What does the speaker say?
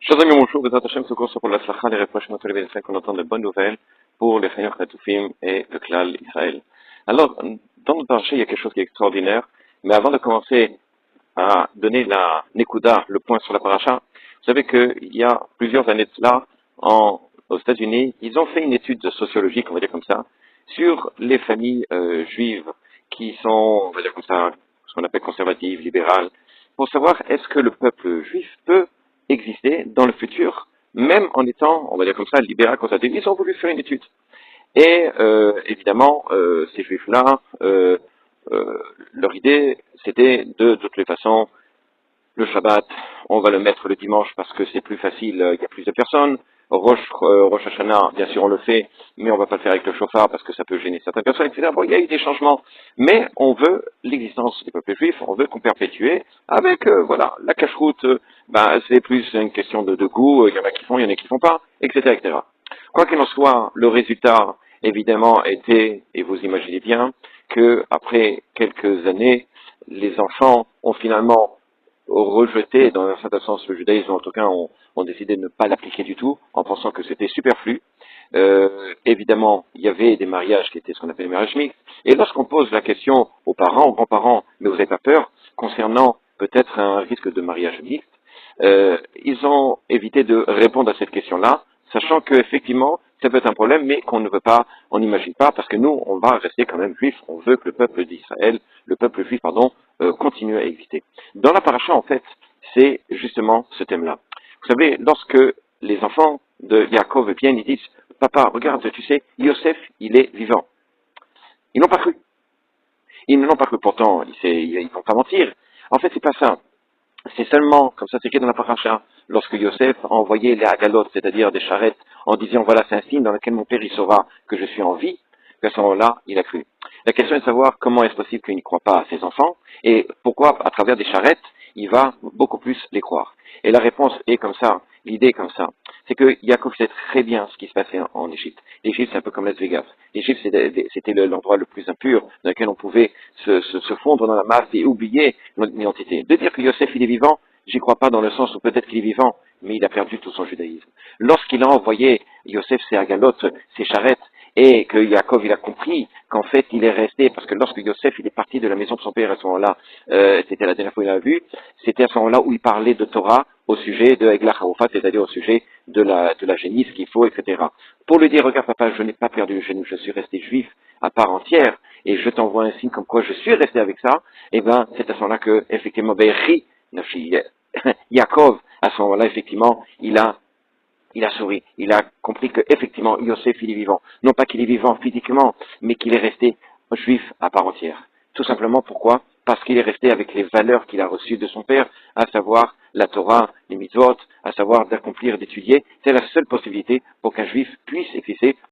Chers amis, bonjour, Bézat Hashem, ce cours pour la Slacha, les prochaines qu'on entend de bonnes nouvelles pour les Chayim Chatoufim et le Klal Israël. Alors, dans notre marché, il y a quelque chose qui est extraordinaire, mais avant de commencer à donner la Nekuda, le point sur la paracha, vous savez qu'il y a plusieurs années de cela, aux États-Unis, ils ont fait une étude sociologique, on va dire comme ça, sur les familles juives qui sont, on va dire comme ça, ce qu'on appelle conservatives, libérales, pour savoir est-ce que le peuple juif peut exister dans le futur, même en étant, on va dire comme ça, libéral, conservatif. Ils ont voulu faire une étude. Et évidemment, ces juifs-là, leur idée, c'était de toutes les façons, le Shabbat, on va le mettre le dimanche parce que c'est plus facile, il y a plus de personnes. Rosh Hashanah, bien sûr on le fait, mais on va pas le faire avec le chauffard parce que ça peut gêner certaines personnes, etc. Bon, il y a eu des changements, mais on veut l'existence du peuple juif, on veut qu'on perpétue avec, voilà, la cache-route, c'est plus une question de goût, il y en a qui font, il y en a qui font pas, etc., etc. Quoi qu'il en soit, le résultat, évidemment, était, et vous imaginez bien, que après quelques années, les enfants ont finalement rejeté, dans un certain sens, le judaïsme, en tout cas, ont décidé de ne pas l'appliquer du tout, en pensant que c'était superflu. Évidemment, il y avait des mariages qui étaient ce qu'on appelle les mariages mixtes. Et lorsqu'on pose la question aux parents, aux grands-parents, mais vous n'avez pas peur, concernant peut-être un risque de mariage mixte, ils ont évité de répondre à cette question-là, sachant qu'effectivement, ça peut être un problème, mais qu'on ne veut pas, on n'imagine pas, parce que nous, on va rester quand même juifs, on veut que le peuple d'Israël, le peuple juif, pardon, continue à exister. Dans la paracha, en fait, c'est justement ce thème-là. Vous savez, lorsque les enfants de Yaakov viennent, ils disent, papa, regarde, tu sais, Yosef, il est vivant. Ils n'ont pas cru. Ils ne l'ont pas cru, pourtant, ils ne vont pas mentir. En fait, c'est pas ça. C'est seulement, comme ça c'est écrit dans la paracha, lorsque Yosef a envoyé les agalotes, c'est-à-dire des charrettes, en disant voilà c'est un signe dans lequel mon père il saura que je suis en vie, qu'à ce moment-là, il a cru. La question est de savoir comment est-ce possible qu'il ne croit pas à ses enfants, et pourquoi à travers des charrettes, il va beaucoup plus les croire. Et la réponse est comme ça, l'idée est comme ça. C'est que Yaakov sait très bien ce qui se passait en Égypte. L'Égypte, c'est un peu comme Las Vegas. L'Égypte, c'était l'endroit le plus impur dans lequel on pouvait se fondre dans la masse et oublier notre identité. De dire que Yosef, il est vivant, j'y crois pas dans le sens où peut-être qu'il est vivant, mais il a perdu tout son judaïsme. Lorsqu'il a envoyé Yosef ses agalotes, ses charrettes, et que Yaakov, il a compris qu'en fait, il est resté, parce que lorsque Yosef, il est parti de la maison de son père à ce moment-là, c'était la dernière fois qu'il l'a vu, c'était à ce moment-là où il parlait de Torah au sujet de Eglah Haoufa, c'est-à-dire au sujet de la génisse qu'il faut, etc. Pour lui dire, regarde papa, je n'ai pas perdu, je suis resté juif à part entière, et je t'envoie un signe comme quoi je suis resté avec ça, et ben, c'est à ce moment-là que, effectivement, Yaakov, à ce moment-là, effectivement, il a souri. Il a compris que effectivement Yosef il est vivant. Non pas qu'il est vivant physiquement, mais qu'il est resté juif à part entière. Tout simplement pourquoi? Parce qu'il est resté avec les valeurs qu'il a reçues de son père, à savoir la Torah, les mitzvot, à savoir d'accomplir, d'étudier. C'est la seule possibilité pour qu'un juif puisse exister